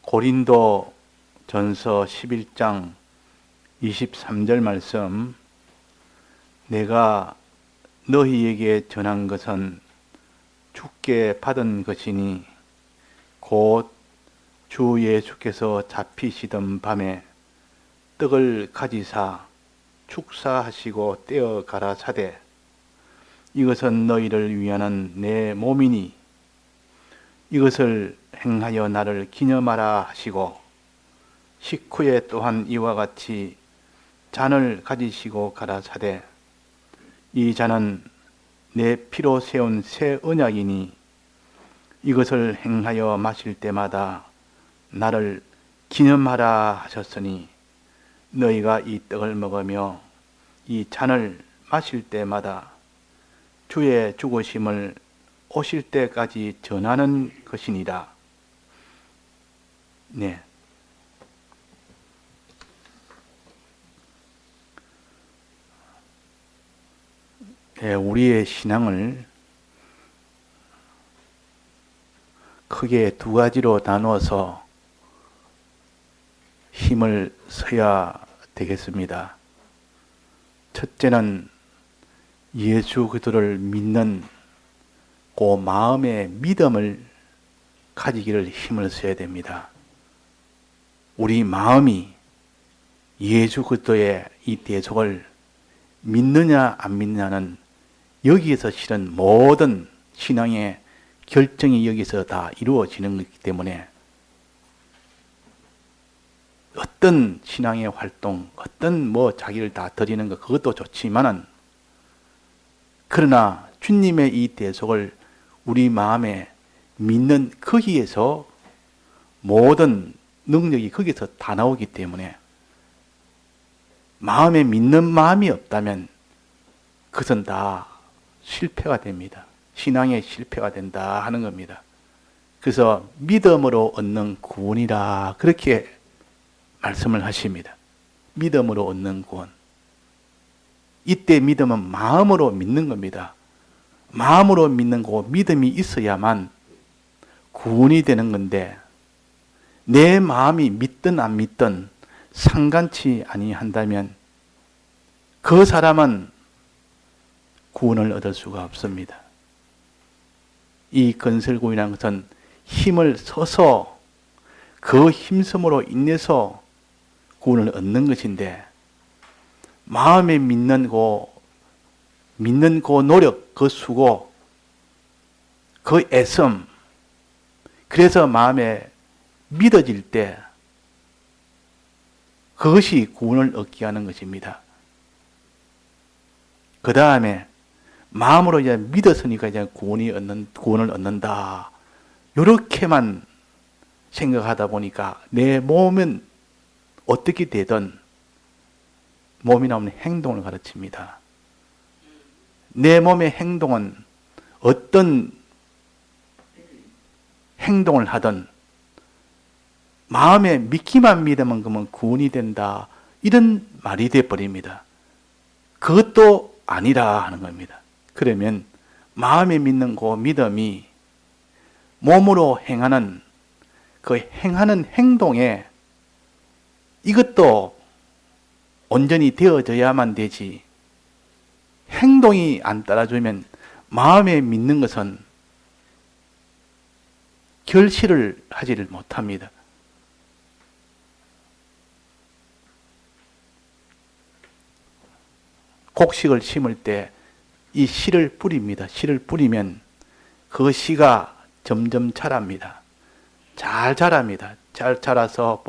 고린도 전서 11장 23절 말씀, 내가 너희에게 전한 것은 주께 받은 것이니 곧 주 예수께서 잡히시던 밤에 떡을 가지사 축사하시고 떼어 가라사대 이것은 너희를 위하는 내 몸이니 이것을 행하여 나를 기념하라 하시고 식후에 또한 이와 같이 잔을 가지시고 가라사대 이 잔은 내 피로 세운 새 언약이니 이것을 행하여 마실 때마다 나를 기념하라 하셨으니 너희가 이 떡을 먹으며 이 잔을 마실 때마다 주의 죽으심을 오실 때까지 전하는 것이니라. 네. 네, 우리의 신앙을 크게 두 가지로 나누어서 힘을 써야 되겠습니다. 첫째는 예수 그리스도를 믿는 그 마음의 믿음을 가지기를 힘을 써야 됩니다. 우리 마음이 예수 그리스도의 이 대속을 믿느냐 안 믿느냐는 여기에서 실은 모든 신앙의 결정이 여기서 다 이루어지는 것이기 때문에 어떤 신앙의 활동, 어떤 자기를 다 드리는 것 그것도 좋지만은 그러나 주님의 이 대속을 우리 마음에 믿는 거기에서 모든 능력이 거기서 다 나오기 때문에 마음에 믿는 마음이 없다면 그것은 다 실패가 됩니다. 신앙의 실패가 된다 하는 겁니다. 그래서 믿음으로 얻는 구원이라 그렇게 말씀을 하십니다. 믿음으로 얻는 구원. 이때 믿음은 마음으로 믿는 겁니다. 마음으로 믿는 거 믿음이 있어야만 구원이 되는 건데 내 마음이 믿든 안 믿든 상관치 아니한다면 그 사람은 구원을 얻을 수가 없습니다. 이 건설구이라는 것은 힘을 써서 그 힘씀으로 인해서 구원을 얻는 것인데 마음에 믿는 그 노력, 그 수고, 그 애씀 그래서 마음에 믿어질 때 그것이 구원을 얻게 하는 것입니다. 그 다음에 마음으로 이제 믿었으니까 이제 구원을 얻는다. 이렇게만 생각하다 보니까 내 몸은 어떻게 되든 몸이 나오는 행동을 가르칩니다. 내 몸의 행동은 어떤 행동을 하든 마음에 믿기만 믿으면 그러면 구원이 된다. 이런 말이 되어버립니다. 그것도 아니라 하는 겁니다. 그러면 마음에 믿는 그 믿음이 몸으로 행하는 그 행하는 행동에 이것도 온전히 되어져야만 되지 행동이 안 따라주면 마음에 믿는 것은 결실을 하지를 못합니다. 곡식을 심을 때 이 씨를 뿌립니다. 씨를 뿌리면 그 씨가 점점 자랍니다. 잘 자랍니다. 잘 자라서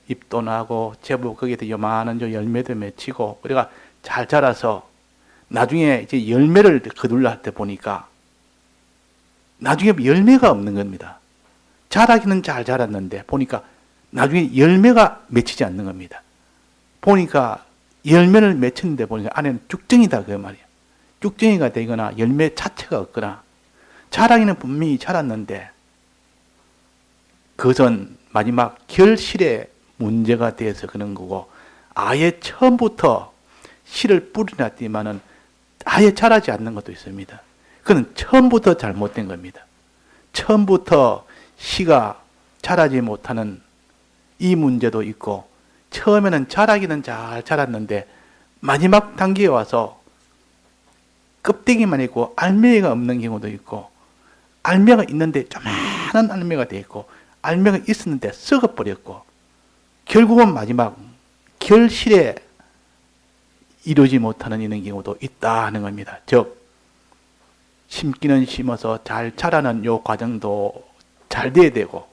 잎도 나고 제법 거기에 요만한 열매도 맺히고 우리가 잘 자라서 나중에 이제 열매를 거둘러 때 보니까 나중에 열매가 없는 겁니다. 자라기는 잘 자랐는데 보니까 나중에 열매가 맺히지 않는 겁니다. 보니까 열매를 맺혔는데 보니까 안에는 쭉정이다 그 말이에요. 쭉정이가 되거나 열매 자체가 없거나 자라기는 분명히 자랐는데 그것은 마지막 결실의 문제가 돼서 그런 거고 아예 처음부터 씨를 뿌려놨지만은 아예 자라지 않는 것도 있습니다. 그건 처음부터 잘못된 겁니다. 처음부터 씨가 자라지 못하는 이 문제도 있고, 처음에는 자라기는 잘 자랐는데 마지막 단계에 와서 껍데기만 있고 알맹이가 없는 경우도 있고, 알맹이가 있는데 조그마한 알맹이가 되어 있고, 알맹이가 있었는데 썩어버렸고, 결국은 마지막 결실에 이루지 못하는 이런 경우도 있다 하는 겁니다. 즉, 심기는 심어서 잘 자라는 요 과정도 잘 돼야 되고,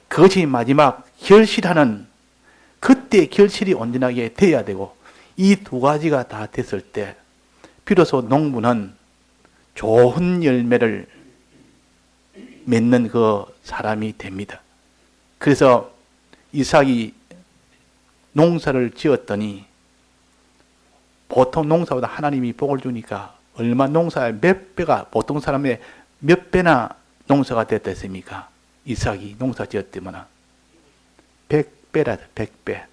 그것이 마지막 결실하는 그때 결실이 온전하게 돼야 되고, 이 두 가지가 다 됐을 때 비로소 농부는 좋은 열매를 맺는 그 사람이 됩니다. 그래서 이삭이 농사를 지었더니, 보통 농사보다 하나님이 복을 주니까 얼마 농사의 몇 배가, 보통 사람의 몇 배나 농사가 됐다 했습니까? 이삭이 농사 지었더면 100배라도 100배.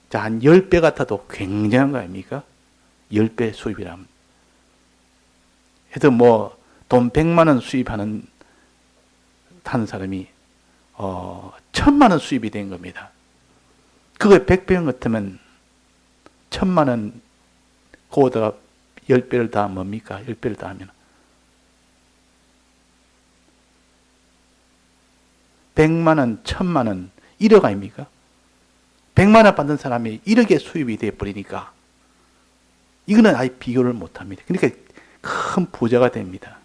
자, 한 10배 같아도 굉장한 거 아닙니까? 10배 수입이라면. 해도 뭐 돈 100만 원 수입하는 한 사람이 1000만 원 수입이 된 겁니다. 그게 100배인 것 같으면 1000만 원 거기다가 10배를 다 뭡니까? 10배를 다 하면 100만 원, 1000만 원, 1억 아닙니까? 100만 원 받는 사람이 1억의 수입이 되어버리니까 이거는 아예 비교를 못합니다. 그러니까 큰 부자가 됩니다.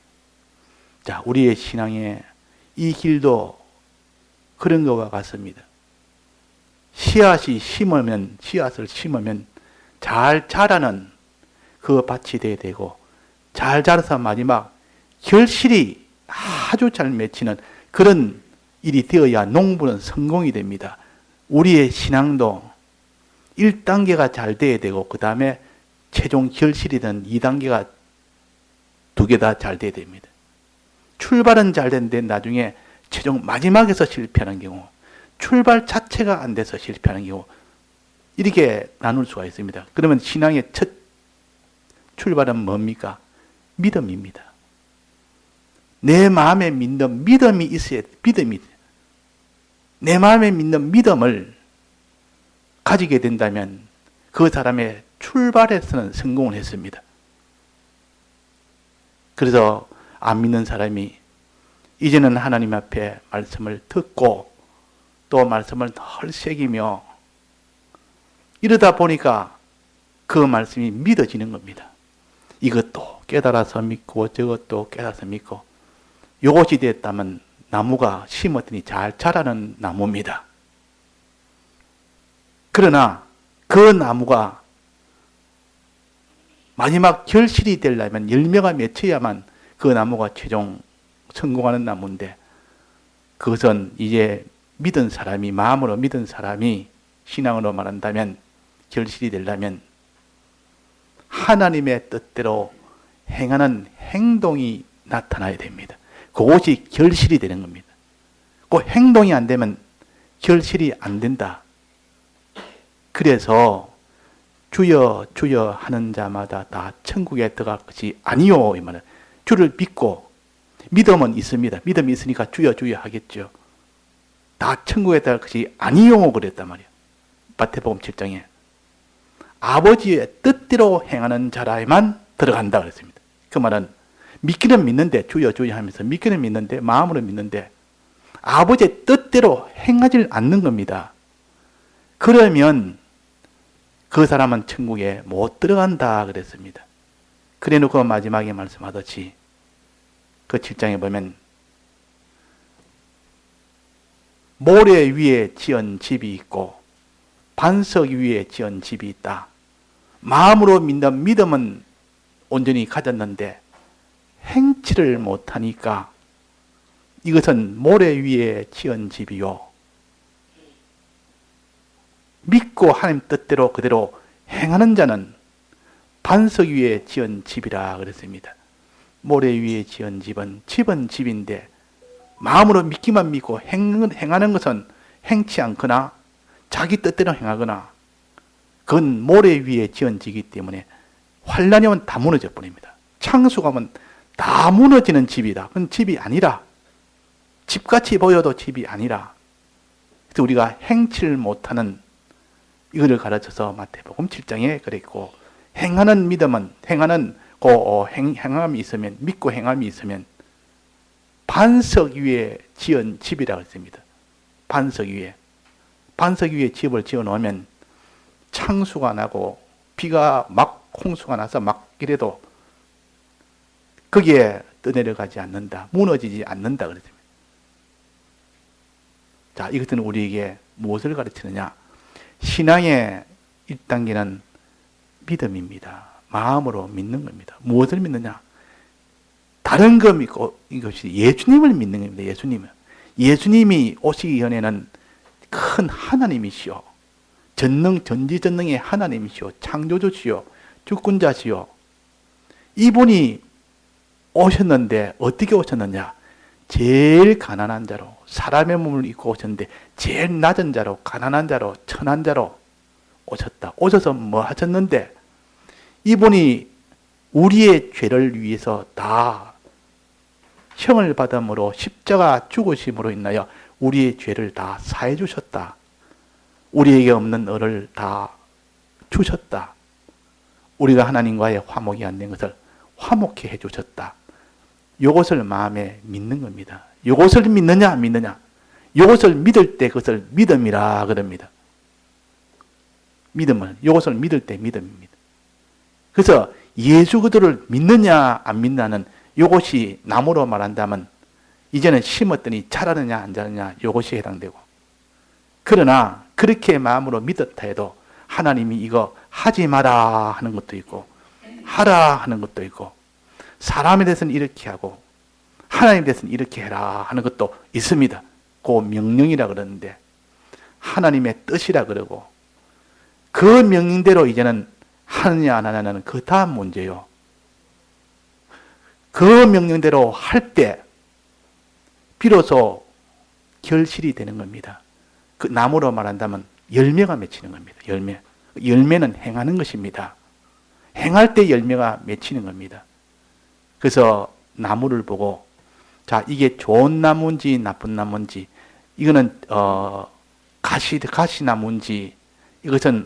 자, 우리의 신앙의 이 길도 그런 것과 같습니다. 씨앗을 심으면 잘 자라는 그 밭이 돼야 되고, 잘 자라서 마지막 결실이 아주 잘 맺히는 그런 일이 되어야 농부는 성공이 됩니다. 우리의 신앙도 1단계가 잘 돼야 되고, 그 다음에 최종 결실이든 2단계가 두 개 다 잘 돼야 됩니다. 출발은 잘 됐는데 나중에 최종 마지막에서 실패하는 경우, 출발 자체가 안 돼서 실패하는 경우, 이렇게 나눌 수가 있습니다. 그러면 신앙의 첫 출발은 뭡니까? 믿음입니다. 내 마음에 믿는 믿음이 있어야 믿음이 돼요. 내 마음에 믿는 믿음을 가지게 된다면 그 사람의 출발에서는 성공을 했습니다. 그래서 안 믿는 사람이 이제는 하나님 앞에 말씀을 듣고 또 말씀을 덜 새기며 이러다 보니까 그 말씀이 믿어지는 겁니다. 이것도 깨달아서 믿고 저것도 깨달아서 믿고, 요것이 됐다면 나무가 심었더니 잘 자라는 나무입니다. 그러나 그 나무가 마지막 결실이 되려면 열매가 맺혀야만 그 나무가 최종 성공하는 나무인데, 그것은 이제 믿은 사람이, 마음으로 믿은 사람이 신앙으로 말한다면 결실이 되려면 하나님의 뜻대로 행하는 행동이 나타나야 됩니다. 그것이 결실이 되는 겁니다. 그 행동이 안 되면 결실이 안 된다. 그래서 주여 주여 하는 자마다 다 천국에 들어갈 것이 아니요, 이 말은. 주를 믿고 믿음은 있습니다. 믿음이 있으니까 주여 주여 하겠죠. 다 천국에 들어갈 것이 아니요 그랬단 말이에요. 마태복음 7장에 아버지의 뜻대로 행하는 자라에만 들어간다 그랬습니다. 그 말은 믿기는 믿는데, 주여 주여 하면서 믿기는 믿는데, 마음으로 믿는데 아버지의 뜻대로 행하지 않는 겁니다. 그러면 그 사람은 천국에 못 들어간다 그랬습니다. 그래 놓고 마지막에 말씀하듯이 그 7장에 보면 모래 위에 지은 집이 있고 반석 위에 지은 집이 있다. 마음으로 믿는 믿음은 온전히 가졌는데 행치를 못하니까 이것은 모래 위에 지은 집이요, 믿고 하나님 뜻대로 그대로 행하는 자는 반석 위에 지은 집이라 그랬습니다. 모래 위에 지은 집은 집인데 마음으로 믿기만 믿고 행하는 것은 행치 않거나 자기 뜻대로 행하거나, 그건 모래 위에 지은 집이기 때문에 환란이 오면 다 무너져 버립니다. 창수가 오면 다 무너지는 집이다. 그건 집이 아니라, 집같이 보여도 집이 아니라 그래서 우리가 행치를 못하는 이거를 가르쳐서 마태복음 7장에 그랬고, 행하는 믿음은, 행함이 있으면, 믿고 행함이 있으면 반석 위에 지은 집이라고 했습니다. 반석 위에 집을 지어 놓으면 창수가 나고 비가 막 홍수가 나서 막 이래도 거기에 떠내려가지 않는다. 무너지지 않는다 그랬습니다. 자, 이것은 우리에게 무엇을 가르치느냐? 신앙의 1단계는 믿음입니다. 마음으로 믿는 겁니다. 무엇을 믿느냐? 다른 거 믿고 이것이 예수님을 믿는 겁니다. 예수님이 오시기 전에는 큰 하나님이시오. 전지전능의 하나님이시오. 창조주시오. 주권자시오. 이분이 오셨는데 어떻게 오셨느냐? 제일 가난한 자로, 사람의 몸을 입고 오셨는데 제일 낮은 자로, 가난한 자로, 천한 자로 오셨다. 오셔서 뭐 하셨는데, 이분이 우리의 죄를 위해서 다 형을 받음으로 십자가 죽으심으로 인하여 우리의 죄를 다 사해 주셨다. 우리에게 없는 을을 다 주셨다. 우리가 하나님과의 화목이 안 된 것을 화목케 해 주셨다. 이것을 마음에 믿는 겁니다. 이것을 믿느냐 안 믿느냐? 이것을 믿을 때 그것을 믿음이라 그럽니다. 이것을 믿을 때 믿음입니다. 그래서 예수 그리스도를 믿느냐 안 믿느냐는 이것이 나무로 말한다면 이제는 심었더니 자라느냐 안 자라느냐 이것이 해당되고, 그러나 그렇게 마음으로 믿었다 해도 하나님이 이거 하지 마라 하는 것도 있고 하라 하는 것도 있고, 사람에 대해서는 이렇게 하고 하나님에 대해서는 이렇게 해라 하는 것도 있습니다. 그 명령이라 그러는데 하나님의 뜻이라 그러고, 그 명령대로 이제는 하느냐 안 하느냐는 그 다음 문제요. 그 명령대로 할 때 비로소 결실이 되는 겁니다. 그 나무로 말한다면 열매가 맺히는 겁니다. 열매는 행하는 것입니다. 행할 때 열매가 맺히는 겁니다. 그래서 나무를 보고, 자, 이게 좋은 나무인지 나쁜 나무인지, 이거는 가시나무인지, 이거는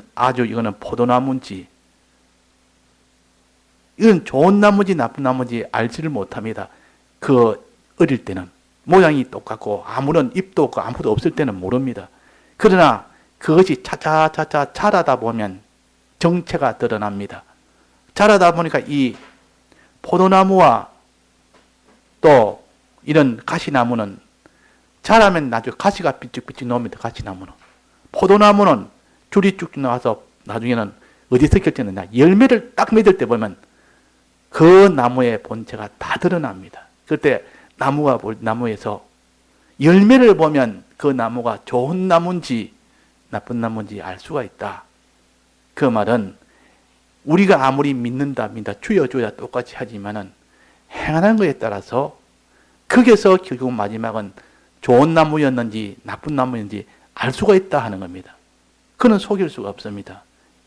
포도나무인지, 이건 좋은 나무인지 나쁜 나무인지 알지를 못합니다. 어릴 때는 모양이 똑같고 아무런 잎도 없고 아무것도 없을 때는 모릅니다. 그러나 그것이 차차차차 자라다 보면 정체가 드러납니다. 자라다 보니까 이 포도나무와 또 이런 가시나무는 자라면 나중에 가시가 삐쭉삐쭉 나옵니다. 가시나무는. 포도나무는 줄이 쭉쭉 나와서 나중에는 어디서 결정되냐? 열매를 딱 맺을 때 보면 그 나무의 본체가 다 드러납니다. 그때 나무에서 열매를 보면 그 나무가 좋은 나무인지 나쁜 나무인지 알 수가 있다. 그 말은 우리가 아무리 믿는다 주여주여 똑같이 하지만은 행하는 것에 따라서 거기서 결국 마지막은 좋은 나무였는지 나쁜 나무였는지 알 수가 있다 하는 겁니다. 그는 속일 수가 없습니다.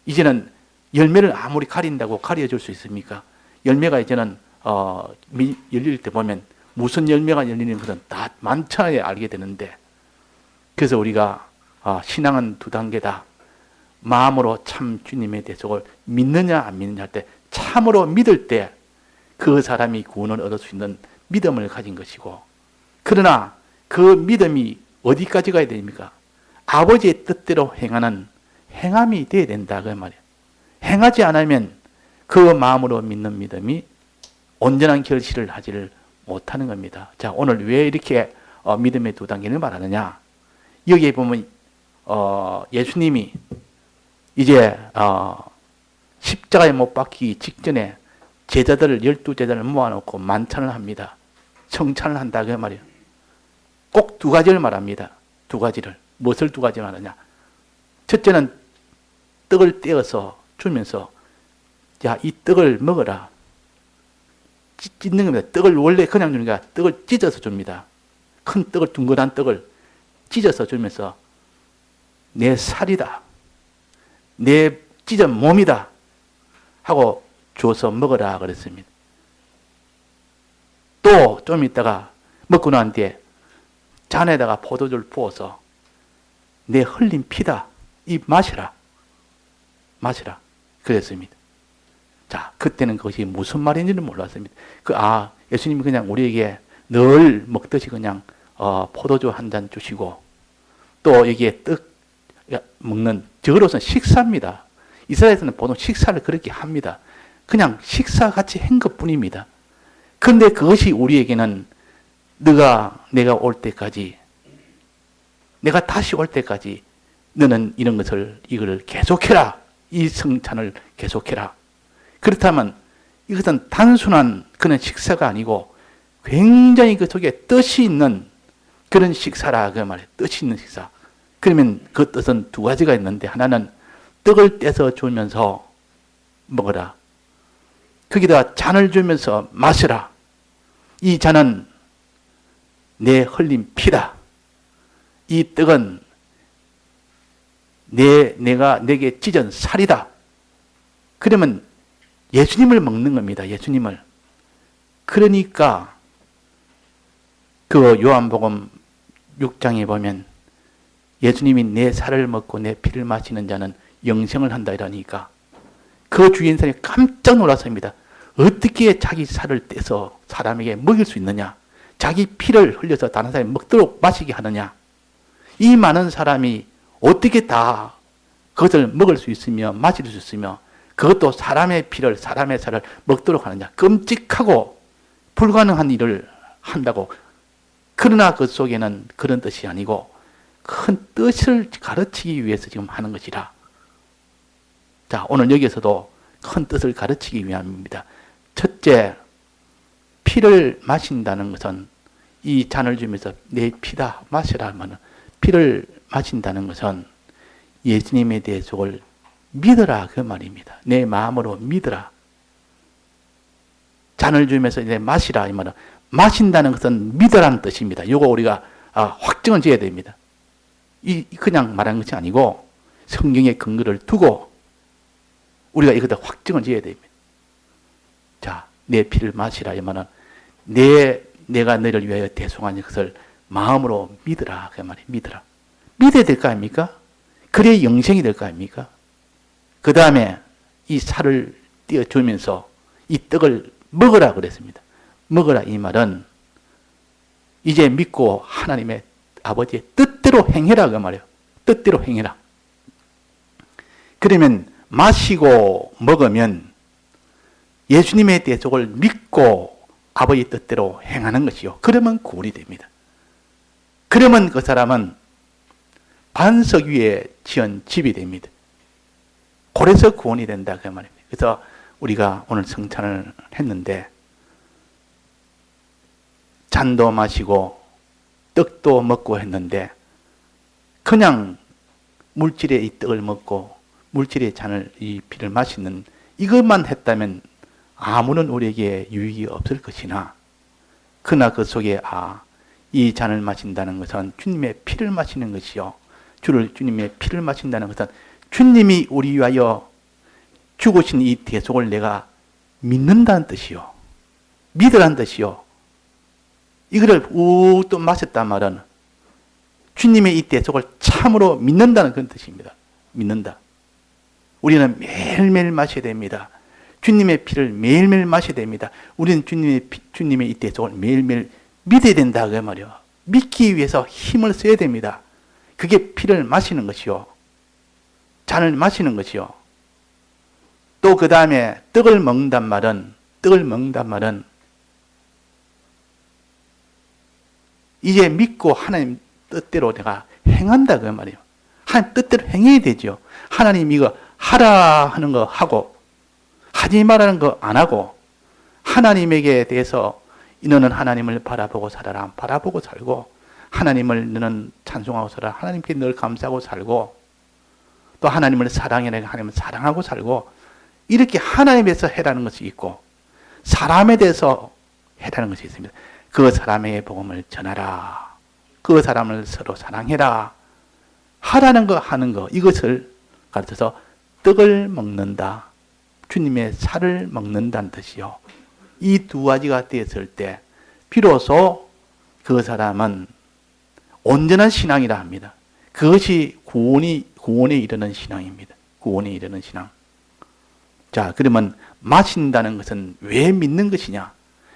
이제는 열매를 아무리 가린다고 가려줄 수 있습니까? 열매가 이제는 열릴 때 보면 무슨 열매가 열리는 것은 다 만천하에 알게 되는데, 그래서 우리가 신앙은 2단계다. 마음으로 참 주님의 대속을 믿느냐 안 믿느냐 할 때 참으로 믿을 때 그 사람이 구원을 얻을 수 있는 믿음을 가진 것이고, 그러나 그 믿음이 어디까지 가야 됩니까? 아버지의 뜻대로 행하는 행함이 돼야 된다 그 말이에요. 행하지 않으면 그 마음으로 믿는 믿음이 온전한 결실을 하지를 못하는 겁니다. 자, 오늘 왜 이렇게 믿음의 2단계를 말하느냐? 여기에 보면 예수님이 이제 십자가에 못 박히기 직전에 12제자를 모아놓고 만찬을 합니다. 성찬을 한다 그 말이에요. 꼭 2가지를 말합니다. 2가지를. 무엇을 2가지 말하냐? 첫째는 떡을 떼어서 주면서, 야, 이 떡을 먹어라. 찢는 겁니다. 떡을 원래 그냥 주는 게 아니라 떡을 찢어서 줍니다. 큰 떡을, 둥근한 떡을 찢어서 주면서 내 살이다. 내 찢은 몸이다. 하고 줘서 먹어라 그랬습니다. 또 좀 있다가 먹고 난 뒤에 잔에다가 포도주를 부어서 내 흘린 피다. 이 마시라. 마시라. 그랬습니다. 자, 그때는 그것이 무슨 말인지는 몰랐습니다. 예수님이 그냥 우리에게 늘 먹듯이 그냥 포도주 한 잔 주시고 또 여기에 떡 먹는 저로서는 식사입니다. 이스라엘에서는 보통 식사를 그렇게 합니다. 그냥 식사같이 한 것뿐입니다. 그런데 그것이 우리에게는 내가 올 때까지, 내가 다시 올 때까지 너는 이거를 계속해라. 이 성찬을 계속해라. 그렇다면 이것은 단순한 그런 식사가 아니고 굉장히 그 속에 뜻이 있는 그런 식사라 그 말이에요. 뜻이 있는 식사. 그러면 그 뜻은 두 가지가 있는데 하나는 떡을 떼서 주면서 먹어라. 거기다 잔을 주면서 마시라. 이 잔은 내 흘린 피다. 이 떡은 내가 내게 찢은 살이다. 그러면 예수님을 먹는 겁니다. 예수님을. 그러니까 그 요한복음 6장에 보면 예수님이 내 살을 먹고 내 피를 마시는 자는 영생을 한다 이러니까 그 주위에 사람이 깜짝 놀랐습니다. 어떻게 자기 살을 떼서 사람에게 먹일 수 있느냐? 자기 피를 흘려서 다른 사람이 먹도록 마시게 하느냐? 이 많은 사람이 어떻게 다 그것을 먹을 수 있으며 마실 수 있으며 그것도 사람의 피를, 사람의 살을 먹도록 하느냐? 끔찍하고 불가능한 일을 한다고. 그러나 그 속에는 그런 뜻이 아니고 큰 뜻을 가르치기 위해서 지금 하는 것이라. 자, 오늘 여기에서도 큰 뜻을 가르치기 위함입니다. 첫째, 피를 마신다는 것은 이 잔을 주면서 내 피다 마시라 하면 피를 마신다는 것은 예수님에 대해서 믿어라 그 말입니다. 내 마음으로 믿어라. 잔을 주면서 이제 마시라 이 말은 마신다는 것은 믿으라는 뜻입니다. 이거 우리가 확정을 지어야 됩니다. 그냥 말한 것이 아니고 성경에 근거를 두고 우리가 이것을 확정을 지어야 됩니다. 자, 내 피를 마시라 이 말은 내가 너를 위하여 대속한 것을 마음으로 믿으라 그 말이에요. 믿으라. 믿어야 될 거 아닙니까? 그래야 영생이 될 거 아닙니까? 그 다음에 이 살을 띄워주면서 이 떡을 먹으라 그랬습니다. 먹으라 이 말은 이제 믿고 하나님의 아버지의 뜻대로 행해라 그 말이에요. 뜻대로 행해라. 그러면 마시고 먹으면 예수님의 대속을 믿고 아버지 뜻대로 행하는 것이요. 그러면 구원이 됩니다. 그러면 그 사람은 반석 위에 지은 집이 됩니다. 그래서 구원이 된다 그 말입니다. 그래서 우리가 오늘 성찬을 했는데 잔도 마시고 떡도 먹고 했는데 그냥 물질의 이 떡을 먹고 물질의 잔을 이 피를 마시는 이것만 했다면 아무런 우리에게 유익이 없을 것이나 그러나 그 속에 이 잔을 마신다는 것은 주님의 피를 마시는 것이요. 주님의 피를 마신다는 것은 주님이 우리 위하여 죽으신 이 대속을 내가 믿는다는 뜻이요. 믿으라는 뜻이요. 이거를 또 마셨단 말은 주님의 이 대속을 참으로 믿는다는 그런 뜻입니다. 믿는다. 우리는 매일매일 마셔야 됩니다. 주님의 피를 매일매일 마셔야 됩니다. 우리는 주님의 이 대속을 매일매일 믿어야 된다 그 말이요. 믿기 위해서 힘을 써야 됩니다. 그게 피를 마시는 것이요. 잔을 마시는 것이요. 또 그 다음에 떡을 먹는단 말은 이제 믿고 하나님 뜻대로 내가 행한다 그 말이에요. 하나님 뜻대로 행해야 되죠. 하나님 이거 하라 하는 거 하고 하지 말라는 거 안 하고 하나님에게 대해서 너는 하나님을 바라보고 살아라. 바라보고 살고 하나님을 너는 찬송하고 살아라. 하나님께 늘 감사하고 살고 또 하나님을 사랑해라. 하나님을 사랑하고 살고 이렇게 하나님에서 해라는 것이 있고 사람에 대해서 해라는 것이 있습니다. 그 사람의 복음을 전하라. 그 사람을 서로 사랑해라. 하라는 거 하는 거 이것을 가르쳐서 떡을 먹는다. 주님의 살을 먹는다는 뜻이요. 이 두 가지가 되었을 때 비로소 그 사람은 온전한 신앙이라 합니다. 그것이 구원에 이르는 신앙입니다. 구원에 이르는 신앙. 자, 그러면 마신다는 것은 왜 믿는 것이냐?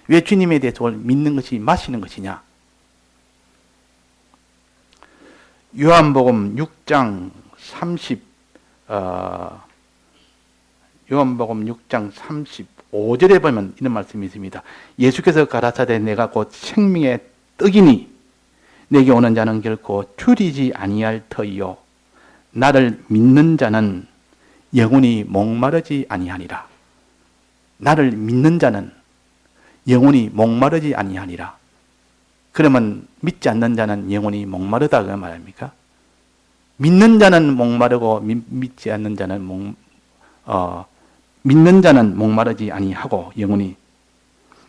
왜 주님의 대속을 믿는 것이 마시는 것이냐? 요한복음 6장 35절에 보면 이런 말씀이 있습니다. 예수께서 가라사대 내가 곧 생명의 떡이니 내게 오는 자는 결코 줄이지 아니할 터이요 나를 믿는 자는 영원히 목마르지 아니하니라. 나를 믿는 자는 영원히 목마르지 아니하니라. 그러면 믿지 않는 자는 영원히 목마르다 그 말입니까? 믿는 자는 목마르고 믿지 않는 자는 믿는 자는 목마르지 아니하고 영원히,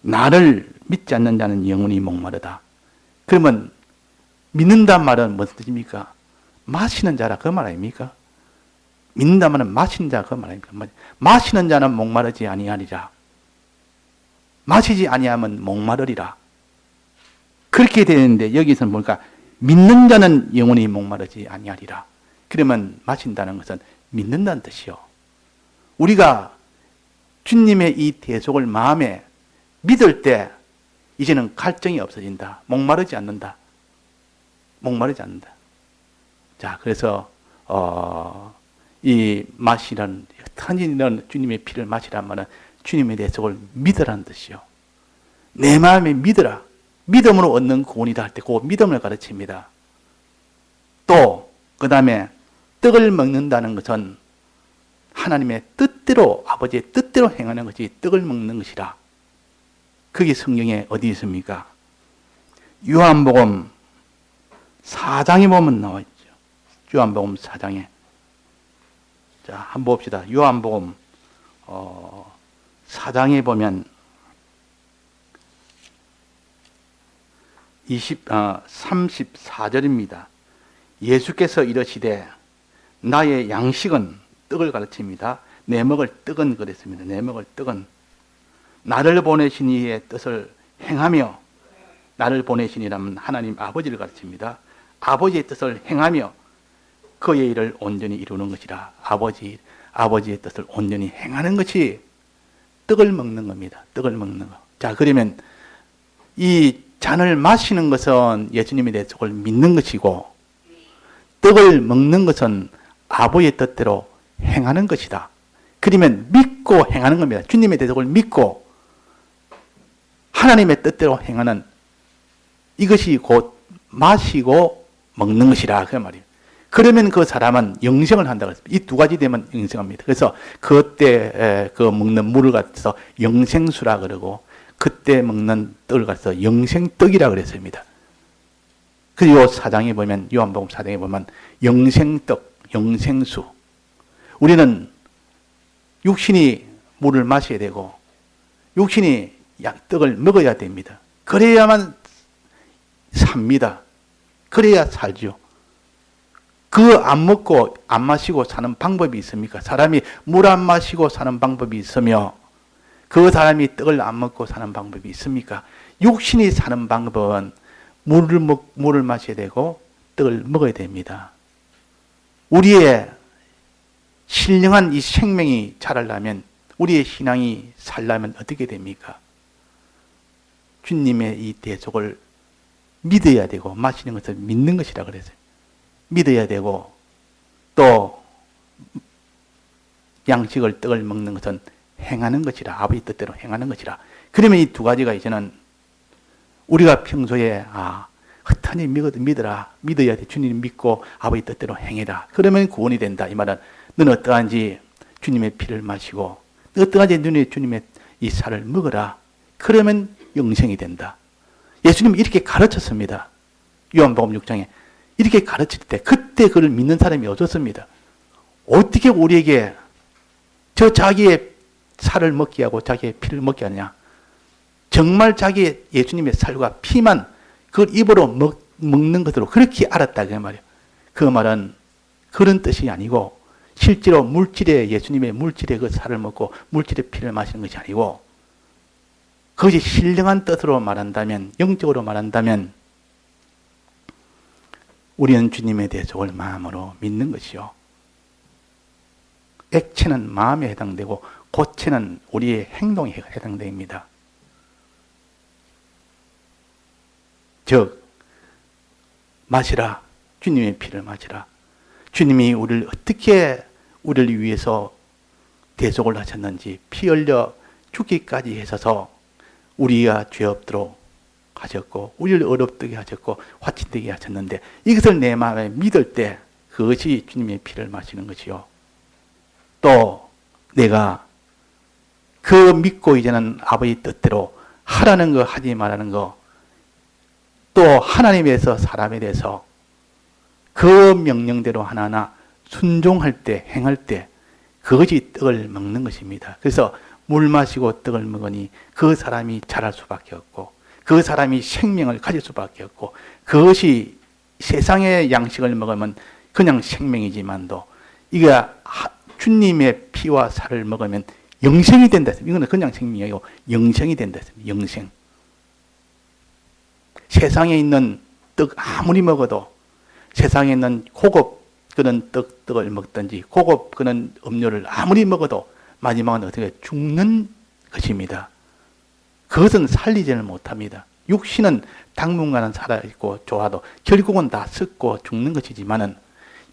나를 믿지 않는 자는 영원히 목마르다. 그러면 믿는단 말은 무슨 뜻입니까? 마시는 자라 그 말 아닙니까? 믿는다 말은 마시는 자 그 말 아닙니까? 마시는 자는 목마르지 아니하리라. 마시지 아니하면 목마르리라. 그렇게 되는데 여기서는 보니까 믿는 자는 영원히 목마르지 아니하리라. 그러면 마신다는 것은 믿는다는 뜻이요. 우리가 주님의 이 대속을 마음에 믿을 때 이제는 갈증이 없어진다. 목마르지 않는다. 목마르지 않는다. 자, 그래서 이 마시라는, 탄진이라는 주님의 피를 마시란 말은 주님의 대속을 믿으라는 뜻이요. 내 마음에 믿으라. 믿음으로 얻는 구원이다 할 때 그 믿음을 가르칩니다. 또 그 다음에 떡을 먹는다는 것은 하나님의 뜻대로, 아버지의 뜻대로 행하는 것이 떡을 먹는 것이라. 그게 성경에 어디 있습니까? 요한복음 4장에 보면 나와 있죠. 요한복음 4장에. 자, 한번 봅시다. 요한복음 4장에 보면 34절입니다. 예수께서 이르시되 나의 양식은, 떡을 가르칩니다. 내 먹을 떡은 그랬습니다. 내 먹을 떡은 나를 보내신 이의 뜻을 행하며, 나를 보내신 이라면 하나님 아버지를 가르칩니다. 아버지의 뜻을 행하며 그의 일을 온전히 이루는 것이라. 아버지의 뜻을 온전히 행하는 것이 떡을 먹는 겁니다. 떡을 먹는 거. 자, 그러면 이 잔을 마시는 것은 예수님의 대속을 믿는 것이고, 떡을 먹는 것은 아버지의 뜻대로 행하는 것이다. 그러면 믿고 행하는 겁니다. 주님의 대속을 믿고 하나님의 뜻대로 행하는 이것이 곧 마시고 먹는 것이라 그 말이에요. 그러면 그 사람은 영생을 한다고 했습니다. 이 두 가지 되면 영생합니다. 그래서 그때 그 먹는 물을 갖서 영생수라 그러고, 그때 먹는 떡을 갖서 영생떡이라 그랬습니다. 그리고 요 사장에 보면, 요한복음 4장에 보면 영생떡, 영생수. 우리는 육신이 물을 마셔야 되고 육신이 떡을 먹어야 됩니다. 그래야만 삽니다. 그래야 살죠. 그 안 먹고 안 마시고 사는 방법이 있습니까? 사람이 물 안 마시고 사는 방법이 있으며 그 사람이 떡을 안 먹고 사는 방법이 있습니까? 육신이 사는 방법은 물을 마셔야 되고 떡을 먹어야 됩니다. 우리의 신령한 이 생명이 자라려면, 우리의 신앙이 살려면 어떻게 됩니까? 주님의 이 대속을 믿어야 되고, 마시는 것을 믿는 것이라 그랬어요. 믿어야 되고, 또 양식을, 떡을 먹는 것은 행하는 것이라. 아버지 뜻대로 행하는 것이라. 그러면 이 두 가지가 이제는 우리가 평소에 흩하니 믿어라. 믿어야 돼. 주님 믿고 아버지 뜻대로 행해라. 그러면 구원이 된다. 이 말은 너는 어떠한지 주님의 피를 마시고 어떠한지 눈에 주님의 이 살을 먹어라. 그러면 영생이 된다. 예수님은 이렇게 가르쳤습니다. 요한복음 6장에 이렇게 가르칠 때 그때 그를 믿는 사람이 없었습니다. 어떻게 우리에게 저 자기의 살을 먹게 하고 자기의 피를 먹게 하느냐? 정말 자기의 예수님의 살과 피만 그걸 입으로 먹는 것으로 그렇게 알았다 그 말이에요. 그 말은 그런 뜻이 아니고 실제로 물질의, 예수님의 물질의 그 살을 먹고 물질의 피를 마시는 것이 아니고, 그것이 신령한 뜻으로 말한다면, 영적으로 말한다면 우리는 주님의 대속을 마음으로 믿는 것이요. 액체는 마음에 해당되고 고체는 우리의 행동에 해당됩니다. 즉 마시라. 주님의 피를 마시라. 주님이 우리를 어떻게 우리를 위해서 대속을 하셨는지 피 흘려 죽기까지 하셔서 우리가 죄 없도록 하셨고 우리를 어렵게 하셨고 화친되게 하셨는데 이것을 내 마음에 믿을 때 그것이 주님의 피를 마시는 것이요. 또 내가 그 믿고 이제는 아버지 뜻대로 하라는 거 하지 말라는 거 또 하나님에서 사람에 대해서 그 명령대로 하나하나 순종할 때 행할 때 그것이 떡을 먹는 것입니다. 그래서 물 마시고 떡을 먹으니 그 사람이 자랄 수밖에 없고 그 사람이 생명을 가질 수밖에 없고 그것이 세상의 양식을 먹으면 그냥 생명이지만도 이게 주님의 피와 살을 먹으면 영생이 된다. 이거는 그냥 생명이 아니고 영생이 된다. 영생. 세상에 있는 떡 아무리 먹어도 세상에 있는 고급 그런 떡을 먹든지 고급 그런 음료를 아무리 먹어도 마지막은 어떻게 죽는 것입니다. 그것은 살리지를 못합니다. 육신은 당분간은 살아있고 좋아도 결국은 다 썩고 죽는 것이지만은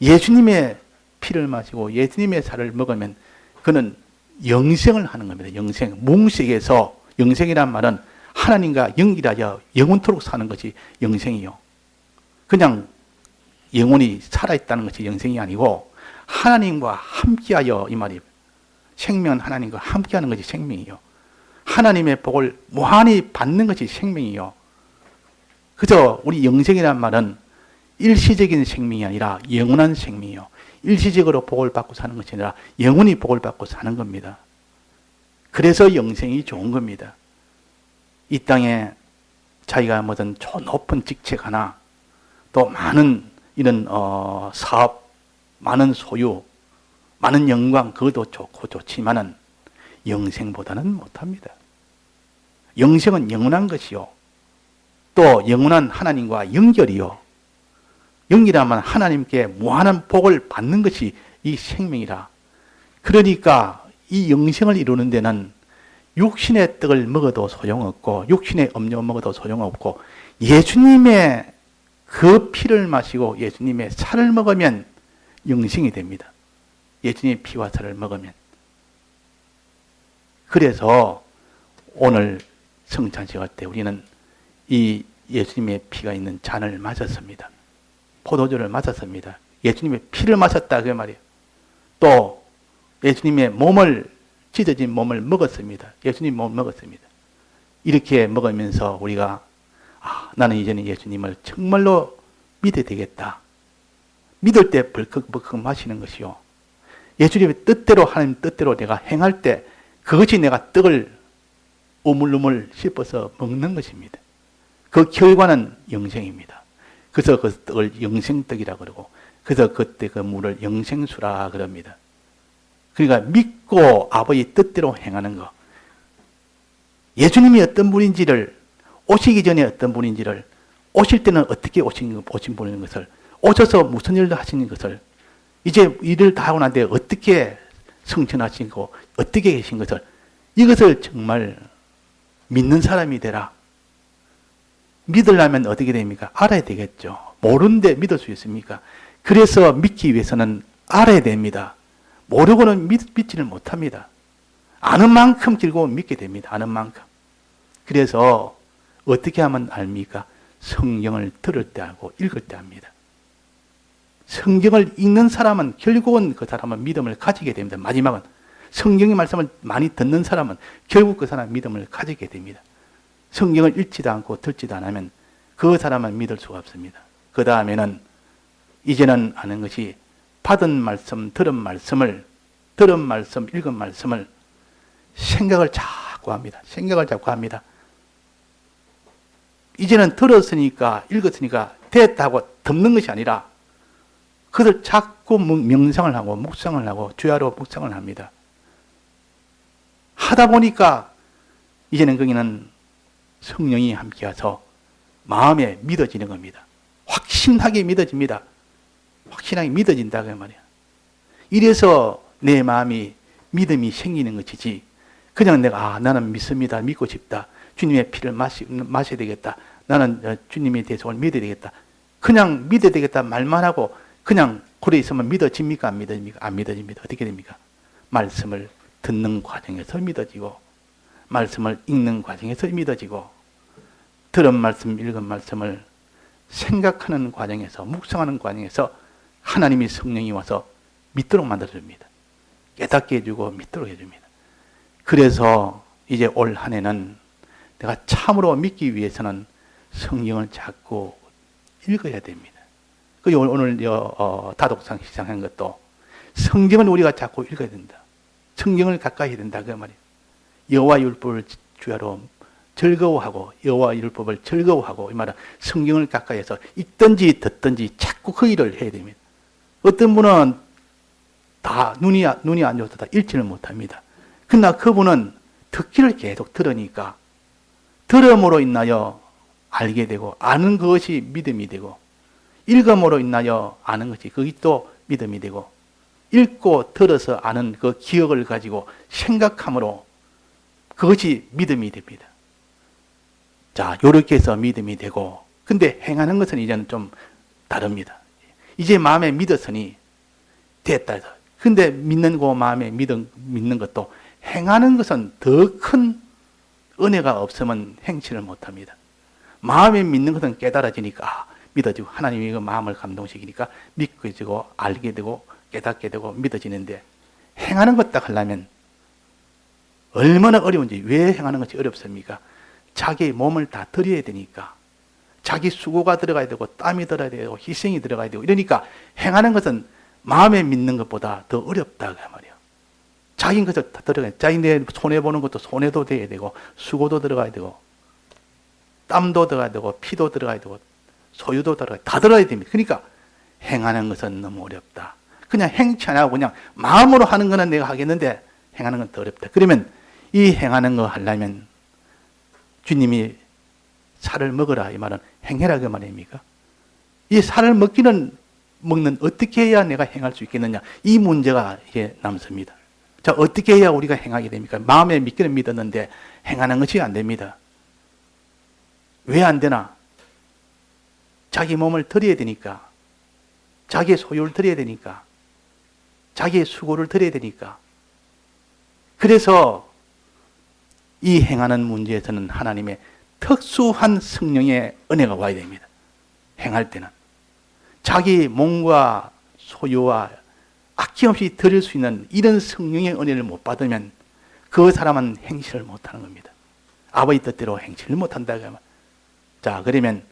예수님의 피를 마시고 예수님의 살을 먹으면 그는 영생을 하는 겁니다. 영생. 뭉식에서 영생이란 말은 하나님과 연결하여 영원토록 사는 것이 영생이요. 그냥 영혼이 살아있다는 것이 영생이 아니고 하나님과 함께하여 이 말이 생명은 하나님과 함께하는 것이 생명이요. 하나님의 복을 무한히 받는 것이 생명이요. 그저 우리 영생이란 말은 일시적인 생명이 아니라 영원한 생명이요. 일시적으로 복을 받고 사는 것이 아니라 영원히 복을 받고 사는 겁니다. 그래서 영생이 좋은 겁니다. 이 땅에 자기가 무슨 높은 직책 하나 또 많은 이런 사업, 많은 소유, 많은 영광 그것도 좋고 좋지만은 영생보다는 못합니다. 영생은 영원한 것이요. 또 영원한 하나님과 연결이요. 연결하면 하나님께 무한한 복을 받는 것이 이 생명이라. 그러니까 이 영생을 이루는 데는 육신의 떡을 먹어도 소용없고 육신의 음료 먹어도 소용없고 예수님의 그 피를 마시고 예수님의 살을 먹으면 영생이 됩니다. 예수님의 피와 살을 먹으면. 그래서 오늘 성찬식 할 때 우리는 이 예수님의 피가 있는 잔을 마셨습니다. 포도주를 마셨습니다. 예수님의 피를 마셨다 그 말이에요. 또 예수님의 몸을 찢어진 몸을 먹었습니다. 예수님 몸을 먹었습니다. 이렇게 먹으면서 우리가 나는 이제는 예수님을 정말로 믿어야 되겠다. 믿을 때 벌컥벌컥 마시는 것이요. 예수님의 뜻대로 하나님 뜻대로 내가 행할 때 그것이 내가 떡을 우물우물 씹어서 먹는 것입니다. 그 결과는 영생입니다. 그래서 그 떡을 영생떡이라 그러고 그래서 그때 그 물을 영생수라 그럽니다. 그러니까 믿고 아버지 뜻대로 행하는 것. 예수님이 어떤 분인지를 오시기 전에 어떤 분인지를 오실 때는 어떻게 오신 분인 것을 오셔서 무슨 일을 하시는 것을 이제 일을 다 하고 난 뒤에 어떻게 성천하시고 어떻게 계신 것을 이것을 정말 믿는 사람이 되라. 믿으려면 어떻게 됩니까? 알아야 되겠죠. 모르는데 믿을 수 있습니까? 그래서 믿기 위해서는 알아야 됩니다. 모르고는 믿지는 못합니다. 아는 만큼 결국은 믿게 됩니다. 아는 만큼. 그래서 어떻게 하면 압니까? 성경을 들을 때 알고 읽을 때 압니다. 성경을 읽는 사람은 결국은 그 사람은 믿음을 가지게 됩니다. 마지막은 성경의 말씀을 많이 듣는 사람은 결국 그 사람 믿음을 가지게 됩니다. 성경을 읽지도 않고 듣지도 않으면 그 사람은 믿을 수가 없습니다. 그 다음에는 이제는 아는 것이 받은 말씀, 들은 말씀을 읽은 말씀을 생각을 자꾸 합니다. 생각을 자꾸 합니다. 이제는 들었으니까 읽었으니까 됐다고 덮는 것이 아니라 그것을 자꾸 명상을 하고 묵상을 하고 주야로 묵상을 합니다. 하다 보니까 이제는 거기는 성령이 함께해서 마음에 믿어지는 겁니다. 확실히 확신하게 믿어집니다. 확신하게 믿어진다 그 말이야. 이래서 내 마음이 믿음이 생기는 것이지, 그냥 내가 나는 믿습니다, 믿고 싶다, 주님의 피를 마셔야 되겠다, 나는 주님에 대해서 믿어야 되겠다, 그냥 믿어야 되겠다 말만 하고 그냥 그래 있으면 믿어집니까? 안 믿어집니까? 안 믿어집니다. 어떻게 됩니까? 말씀을 듣는 과정에서 믿어지고, 말씀을 읽는 과정에서 믿어지고, 들은 말씀, 읽은 말씀을 생각하는 과정에서, 묵상하는 과정에서 하나님이 성령이 와서 믿도록 만들어줍니다. 깨닫게 해주고 믿도록 해줍니다. 그래서 이제 올 한 해는 내가 참으로 믿기 위해서는 성경을 자꾸 읽어야 됩니다. 그 오늘 다독상 시작한 것도 성경을 우리가 자꾸 읽어야 된다. 성경을 가까이 해야 된다 그 말이에요. 여호와 율법을 주야로 즐거워하고, 여호와 율법을 즐거워하고, 이 말은 성경을 가까이해서 읽든지 듣든지 자꾸 그 일을 해야 됩니다. 어떤 분은 다 눈이 안 좋아서 다 읽지를 못합니다. 그러나 그분은 듣기를 계속 들으니까 들음으로 인하여 알게 되고, 아는 것이 믿음이 되고, 읽음으로 인하여 아는 것이 그게 또 믿음이 되고, 읽고 들어서 아는 그 기억을 가지고 생각함으로 그것이 믿음이 됩니다. 자, 요렇게 해서 믿음이 되고, 근데 행하는 것은 이제는 좀 다릅니다. 이제 마음에 믿었으니 됐다. 근데 믿는 그 마음에 믿는 것도, 행하는 것은 더 큰 은혜가 없으면 행치를 못합니다. 마음에 믿는 것은 깨달아지니까 믿어지고, 하나님이 그 마음을 감동시키니까 믿어지고, 알게 되고, 깨닫게 되고, 믿어지는데, 행하는 것 딱 하려면 얼마나 어려운지. 왜 행하는 것이 어렵습니까? 자기 몸을 다 들여야 되니까, 자기 수고가 들어가야 되고, 땀이 들어가야 되고, 희생이 들어가야 되고, 이러니까 행하는 것은 마음에 믿는 것보다 더 어렵다 그 말이에요. 자기 것을 다 들어가야 돼. 자기 내 손해보는 것도 손해도 돼야 되고, 수고도 들어가야 되고, 땀도 들어가야 되고, 피도 들어가야 되고, 소유도 들어가야 다 들어가야 됩니다. 그러니까 행하는 것은 너무 어렵다. 그냥 행치 안 하고 그냥 마음으로 하는 거는 내가 하겠는데 행하는 건 더 어렵다. 그러면 이 행하는 거 하려면 주님이 살을 먹으라 이 말은 행해라 그 말입니까? 이 살을 먹는 어떻게 해야 내가 행할 수 있겠느냐, 이 문제가 이제 남습니다. 자, 어떻게 해야 우리가 행하게 됩니까? 마음에 믿기는 믿었는데 행하는 것이 안 됩니다. 왜 안 되나? 자기 몸을 드려야 되니까, 자기의 소유를 드려야 되니까, 자기의 수고를 드려야 되니까. 그래서 이 행하는 문제에서는 하나님의 특수한 성령의 은혜가 와야 됩니다. 행할 때는 자기 몸과 소유와 아낌없이 드릴 수 있는 이런 성령의 은혜를 못 받으면 그 사람은 행실을 못하는 겁니다. 아버지 뜻대로 행실을 못한다. 자, 그러면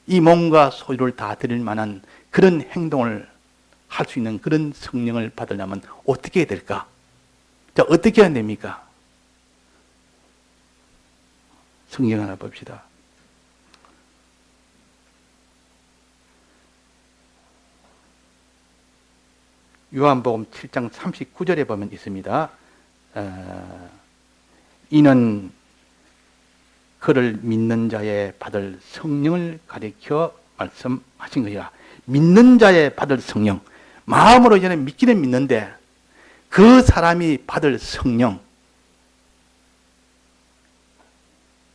이 몸과 소유를 다 드릴 만한 그런 행동을 할 수 있는 그런 성령을 받으려면 어떻게 해야 될까? 자, 어떻게 해야 됩니까? 성경 하나 봅시다. 요한복음 7장 39절에 보면 있습니다. 이는 그를 믿는 자의 받을 성령을 가리켜 말씀하신 것이라. 믿는 자의 받을 성령. 마음으로 이제는 믿기는 믿는데 그 사람이 받을 성령,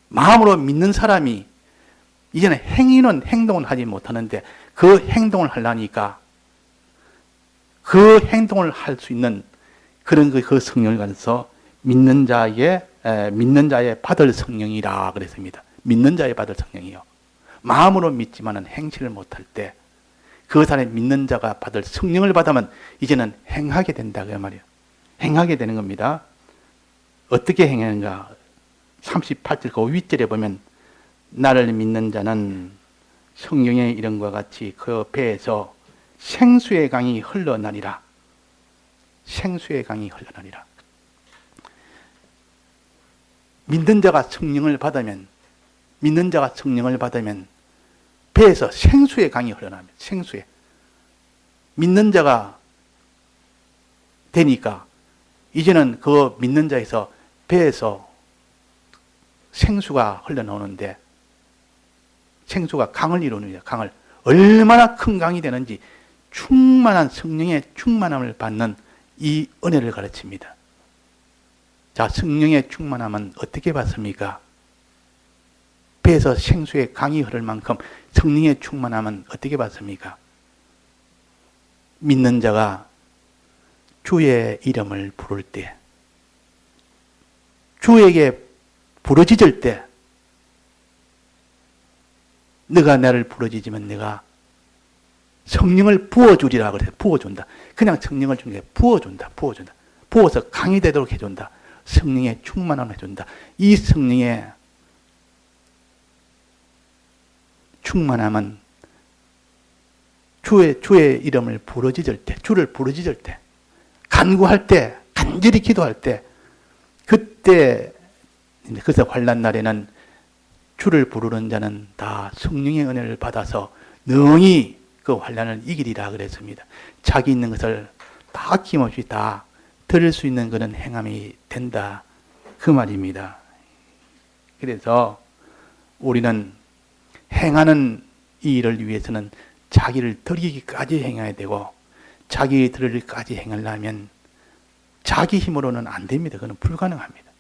마음으로 믿는 사람이 이제는 행동을 하지 못하는데 그 행동을 하려니까 그 행동을 할 수 있는 그런 그 성령을 가져서 믿는 자의 받을 성령이라 그랬습니다. 믿는 자의 받을 성령이요. 마음으로 믿지만은 행실을 못할 때 그 사람이 믿는 자가 받을 성령을 받으면 이제는 행하게 된다 그 말이에요. 행하게 되는 겁니다. 어떻게 행하는가? 38절 그 윗절에 보면 나를 믿는 자는 성령의 이름과 같이 그 배에서 생수의 강이 흘러나리라. 생수의 강이 흘러나리라. 믿는 자가 성령을 받으면 배에서 생수의 강이 흘러납니다. 생수의. 믿는 자가 되니까 이제는 그 믿는 자에서 배에서 생수가 흘러나오는데 생수가 강을 이루느냐. 강을 얼마나 큰 강이 되는지 충만한 성령의 충만함을 받는 이 은혜를 가르칩니다. 자, 성령의 충만함은 어떻게 받습니까? 배에서 생수의 강이 흐를 만큼 성령의 충만함은 어떻게 받습니까? 믿는 자가 주의 이름을 부를 때, 주에게 부르짖을 때, 너가 나를 부르짖으면 내가 성령을 부어주리라 그래서 부어준다. 그냥 성령을 주는 게 부어준다. 부어서 강이 되도록 해준다. 성령의 충만함을 해준다. 이 성령의 충만함은 주의 이름을 부르짖을 때, 주를 부르짖을 때, 간구할 때, 간절히 기도할 때, 그때, 그래서 환난 날에는 주를 부르는 자는 다 성령의 은혜를 받아서 능히 그 환난을 이기리라 그랬습니다. 자기 있는 것을 다 아낌없이 다 드릴 수 있는 그런 행함이 된다. 그 말입니다. 그래서 우리는 행하는 이 일을 위해서는 자기를 드리기까지 행해야 되고, 자기 드리기까지 행하려면 자기 힘으로는 안 됩니다. 그건 불가능합니다.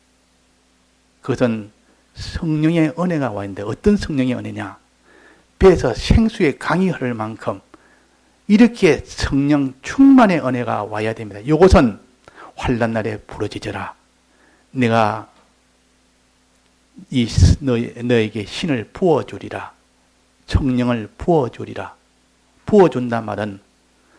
그것은 성령의 은혜가 와 있는데, 어떤 성령의 은혜냐? 배에서 생수의 강이 흐를 만큼 이렇게 성령 충만의 은혜가 와야 됩니다. 이것은 환난 날에 부르짖어라. 내가 너에게 신을 부어주리라. 성령을 부어주리라. 부어준단 말은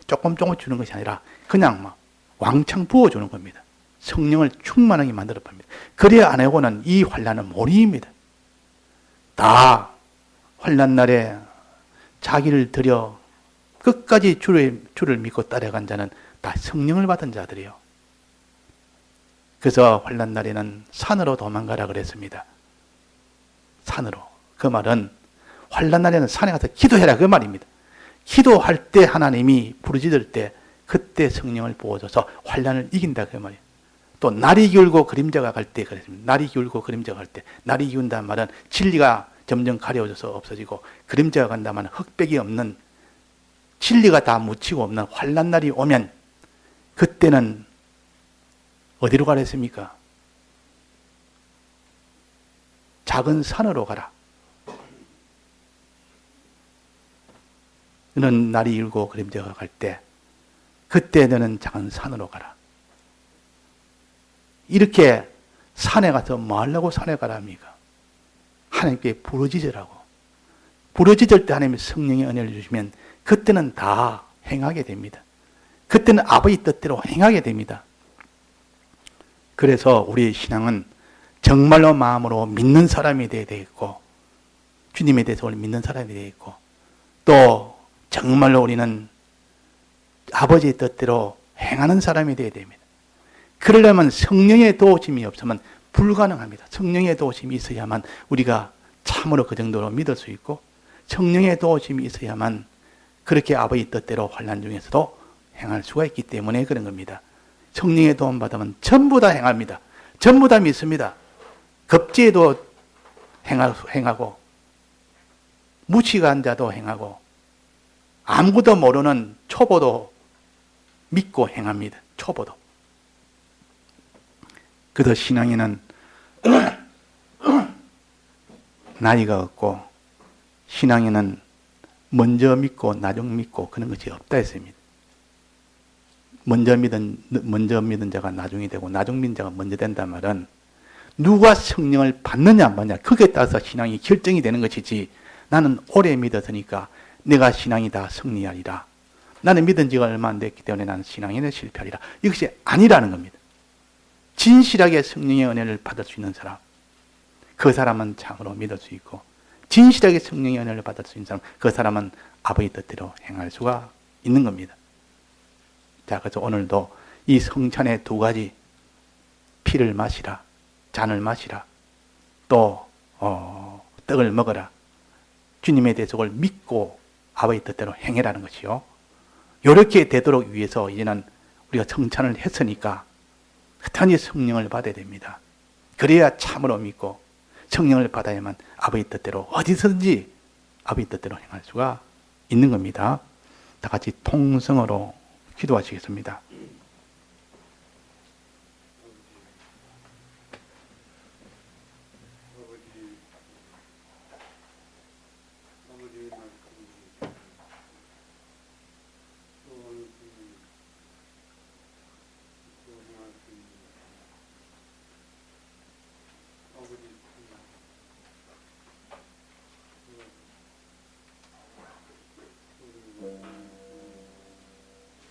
조금 주는 것이 아니라 그냥 막 왕창 부어주는 겁니다. 성령을 충만하게 만들어 봅니다. 그래야 안 하고는 이 환난은 못 이깁니다. 다 환난 날에 자기를 들여 끝까지 주를 믿고 따라간 자는 다 성령을 받은 자들이요. 그래서 환난 날에는 산으로 도망가라 그랬습니다. 산으로. 그 말은 환난 날에는 산에 가서 기도해라 그 말입니다. 기도할 때 하나님이 부르짖을 때 그때 성령을 부어줘서 환난을 이긴다 그 말이에요. 또 날이 기울고 그림자가 갈 때 그랬습니다. 날이 기울고 그림자가 갈 때, 날이 기운다는 말은 진리가 점점 가려워져서 없어지고 그림자가 간다면 흑백이 없는, 진리가 다 묻히고 없는 환난 날이 오면 그때는 어디로 가랬습니까? 작은 산으로 가라. 너는 날이 일고 그림자가 갈 때 그때 너는 작은 산으로 가라. 이렇게 산에 가서 뭐 하려고 산에 가라 합니까? 하나님께 부르짖으라고. 부르짖을 때 하나님이 성령의 은혜를 주시면 그때는 다 행하게 됩니다. 그때는 아버지 뜻대로 행하게 됩니다. 그래서 우리의 신앙은 정말로 마음으로 믿는 사람이 되어야 되겠고, 주님에 대해서 믿는 사람이 되어야 되겠고, 또 정말로 우리는 아버지의 뜻대로 행하는 사람이 되어야 됩니다. 그러려면 성령의 도우심이 없으면 불가능합니다. 성령의 도우심이 있어야만 우리가 참으로 그 정도로 믿을 수 있고, 성령의 도우심이 있어야만 그렇게 아버지 뜻대로 환난 중에서도 행할 수가 있기 때문에 그런 겁니다. 성령의 도움 받으면 전부 다 행합니다. 전부 다 믿습니다. 급제도 행하고, 무식한 자도 행하고, 아무것도 모르는 초보도 믿고 행합니다. 초보도. 그래서 신앙에는 나이가 없고, 신앙에는 먼저 믿고 나중 믿고 그런 것이 없다 했습니다. 먼저 믿은 자가 나중이 되고 나중 믿은 자가 먼저 된단 말은 누가 성령을 받느냐 안 받느냐 그게 따라서 신앙이 결정이 되는 것이지, 나는 오래 믿었으니까 내가 신앙이 다 승리하리라, 나는 믿은 지가 얼마 안 됐기 때문에 나는 신앙에는 실패하리라, 이것이 아니라는 겁니다. 진실하게 성령의 은혜를 받을 수 있는 사람, 그 사람은 참으로 믿을 수 있고, 진실하게 성령의 은혜를 받을 수 있는 사람, 그 사람은 아버지 뜻대로 행할 수가 있는 겁니다. 자, 그래서 오늘도 이 성찬의 두 가지, 피를 마시라, 잔을 마시라, 또 떡을 먹어라, 주님의 대속을 믿고 아버지 뜻대로 행해라는 것이요. 이렇게 되도록 위해서 이제는 우리가 성찬을 했으니까 끝까지 성령을 받아야 됩니다. 그래야 참으로 믿고 성령을 받아야만 아버지 뜻대로 어디서든지 아버지 뜻대로 행할 수가 있는 겁니다. 다 같이 통성으로 기도하시겠습니다.